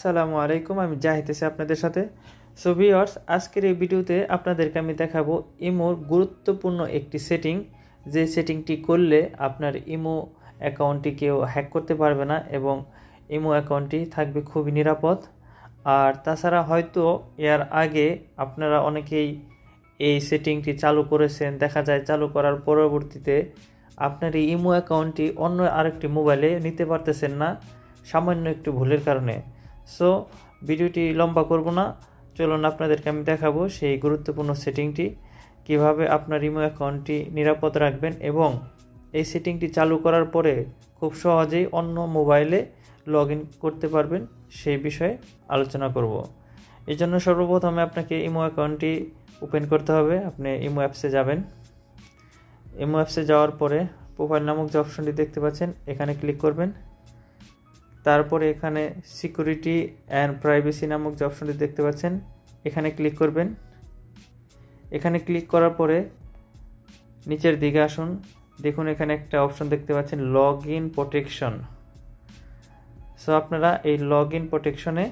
আসসালামু আলাইকুম, আমি জাহিদ আছি আপনাদের সাথে। সো ভিউয়ার্স, আজকের এই ভিডিওতে আপনাদেরকে আমি দেখাবো ইমোর গুরুত্বপূর্ণ একটি সেটিং, যে সেটিংটি করলে আপনার ইমো অ্যাকাউন্টটি কেউ হ্যাক করতে পারবে না এবং ইমো অ্যাকাউন্টটি থাকবে খুবই নিরাপদ। আর তাছাড়া হয়তো এর আগে আপনারা অনেকেই এই সেটিংটি চালু করেছেন, দেখা যায় চালু করার পরবর্তীতে আপনার এই ইমো অ্যাকাউন্টটি অন্য আরেকটি মোবাইলে নিতে পারতেছেন না সামান্য একটু ভুলের কারণে। সো ভিডিওটি লম্বা করব না, চলুন আপনাদেরকে আমি দেখাবো সেই গুরুত্বপূর্ণ সেটিংটি, কিভাবে আপনার ইমো অ্যাকাউন্টটি নিরাপদ রাখবেন এবং এই সেটিংটি চালু করার পরে খুব সহজেই অন্য মোবাইলে লগ ইন করতে পারবেন, সেই বিষয়ে আলোচনা করব। এই জন্য সর্বপ্রথমে আপনাকে ইমো অ্যাকাউন্টটি ওপেন করতে হবে। আপনি ইমো অ্যাপসে যাবেন। ইমো অ্যাপসে যাওয়ার পরে প্রোফাইল নামক যে অপশনটি দেখতে পাচ্ছেন, এখানে ক্লিক করবেন। তারপরে এখানে সিকিউরিটি অ্যান্ড প্রাইভেসি নামক যে অপশনটি দেখতে পাচ্ছেন, এখানে ক্লিক করবেন। এখানে ক্লিক করার পরে নিচের দিকে আসুন, দেখুন এখানে একটা অপশন দেখতে পাচ্ছেন লগ ইন প্রোটেকশন। সো আপনারা এই লগ ইন প্রোটেকশনে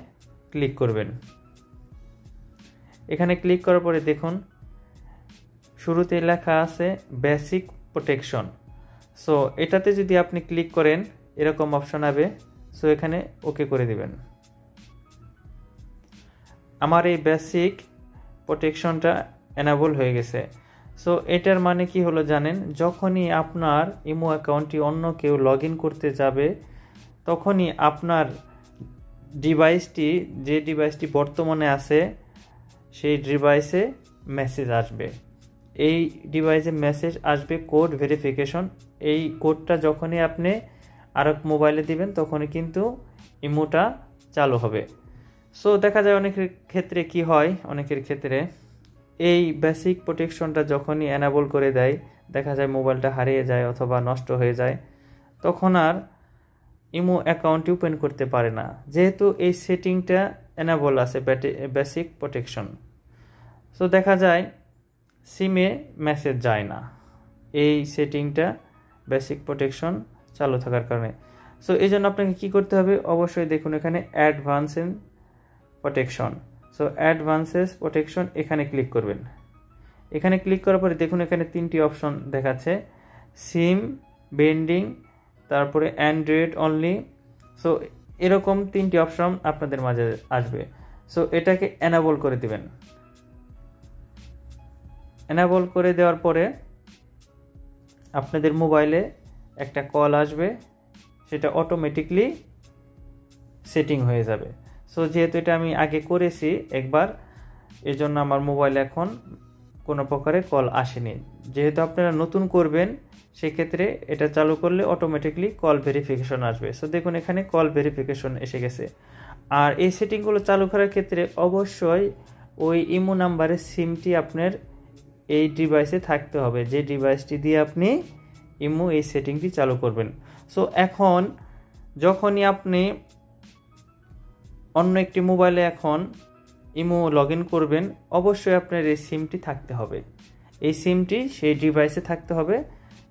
ক্লিক করবেন। এখানে ক্লিক করার পরে দেখুন শুরুতে লেখা আছে বেসিক প্রোটেকশন। সো এটাতে যদি আপনি ক্লিক করেন এরকম অপশন হবে। সো এখানে ওকে করে দিবেন। আমার এই বেসিক প্রোটেকশনটা এনাবল হয়ে গেছে। সো এটার মানে কি হলো জানেন, যখনই আপনার ইমো অ্যাকাউন্টটি অন্য কেউ লগ ইন করতে যাবে তখনই আপনার ডিভাইসটি, যে ডিভাইসটি বর্তমানে আছে সেই ডিভাইসে মেসেজ আসবে। এই ডিভাইসে মেসেজ আসবে কোড ভেরিফিকেশন। এই কোডটা যখনই আপনি আরেক মোবাইলে দিবেন তখনই কিন্তু ইমোটা চালু হবে। সো দেখা যায় অনেকের ক্ষেত্রে কি হয়, অনেকের ক্ষেত্রে এই বেসিক প্রোটেকশনটা যখনই এনাবল করে দেয়, দেখা যায় মোবাইলটা হারিয়ে যায় অথবা নষ্ট হয়ে যায়, তখন আর ইমো অ্যাকাউন্টটি ওপেন করতে পারে না, যেহেতু এই সেটিংটা এনাবল আছে বেসিক প্রোটেকশন। সো দেখা যায় সিমে মেসেজ যায় না এই সেটিংটা বেসিক প্রোটেকশন চালু থাকার কারণে। সো এই জন্য আপনাকে কী করতে হবে, অবশ্যই দেখুন এখানে advances protection. So advances protection এখানে ক্লিক করবেন। এখানে ক্লিক করার পরে দেখুন এখানে তিনটি অপশন দেখাচ্ছে, সিম, বেন্ডিং, তারপরে অ্যান্ড্রয়েড অনলি। সো এরকম তিনটি অপশন আপনাদের মাঝে আসবে। সো এটাকে এনাবল করে দিবেন। এনাবল করে দেওয়ার পরে আপনাদের মোবাইলে একটা কল আসবে, সেটা অটোমেটিকলি সেটিং হয়ে যাবে। সো যেহেতু এটা আমি আগে করেছি একবার, এজন্য আমার মোবাইলে এখন কোনো প্রকারে কল আসেনি। যেহেতু আপনারা নতুন করবেন সেক্ষেত্রে এটা চালু করলে অটোমেটিকলি কল ভেরিফিকেশন আসবে। সো দেখুন এখানে কল ভেরিফিকেশন এসে গেছে। আর এই সেটিংগুলো চালু করার ক্ষেত্রে অবশ্যই ওই ইমো নাম্বারের সিমটি আপনার এই ডিভাইসে থাকতে হবে, যে ডিভাইসটি দিয়ে আপনি ইমো এই সেটিংটি চালু করবেন। সো এখন যখনই আপনি অন্য একটি মোবাইলে এখন ইমো লগ ইন করবেন, অবশ্যই আপনার এই সিমটি থাকতে হবে। এই সিমটি সেই ডিভাইসে থাকতে হবে।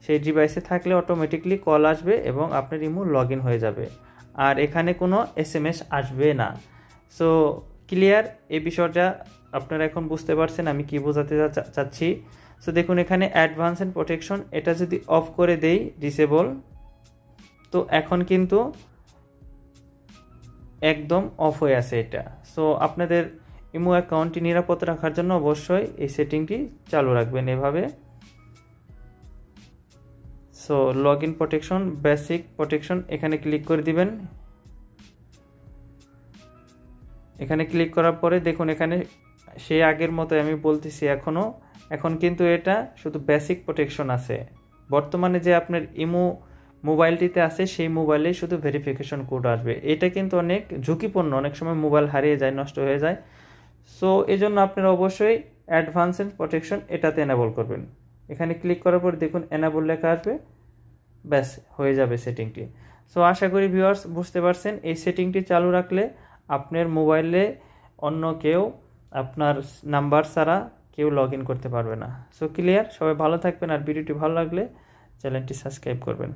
সেই ডিভাইসে থাকলে অটোমেটিকলি কল আসবে এবং আপনার ইমো লগ ইন হয়ে যাবে, আর এখানে কোনো SMS আসবে না। সো ক্লিয়ার, এই বিষয়টা আপনারা এখন বুঝতে পারছেন আমি কি বোঝাতে চাচ্ছি। সো দেখুন এখানে অ্যাডভান্স এন্ড প্রোটেকশন, এটা যদি অফ করে দেই ডিসেবল, তো এখন কিন্তু একদম অফ হয়ে আছে এটা। সো আপনাদের ইমো অ্যাকাউন্টটি নিরাপদ রাখার জন্য অবশ্যই এই সেটিংটি চালু রাখবেন এভাবে। So log in protection, basic protection, এখানে ক্লিক করে দিবেন। এখানে ক্লিক করার পরে দেখুন এখানে সেই আগের মতো আমি বলতেছি এখন কিন্তু এটা শুধু বেসিক প্রোটেকশন আছে। বর্তমানে যে আপনার ইমো মোবাইলটিতে আছে সেই মোবাইলে শুধু ভেরিফিকেশন কোড আসবে। এটা কিন্তু অনেক ঝুঁকিপূর্ণ, অনেক সময় মোবাইল হারিয়ে যায়, নষ্ট হয়ে যায়। সো এই জন্য আপনারা অবশ্যই অ্যাডভান্স এন্ড প্রোটেকশন এটাতে এনাবল করবেন। এখানে ক্লিক করার পর দেখুন এনাবল লেখা আসবে, ব্যাস হয়ে যাবে সেটিংটি। সো আশা করি ভিউয়ার্স বুঝতে পারছেন, এই সেটিংটি চালু রাখলে আপনার মোবাইলে অন্য কেউ আপনার নাম্বার ছাড়া কেউ লগ ইন করতে পারবে না। সো ক্লিয়ার, সবাই ভালো থাকবেন, আর ভিডিওটি ভালো লাগলে চ্যানেলটি সাবস্ক্রাইব করবেন।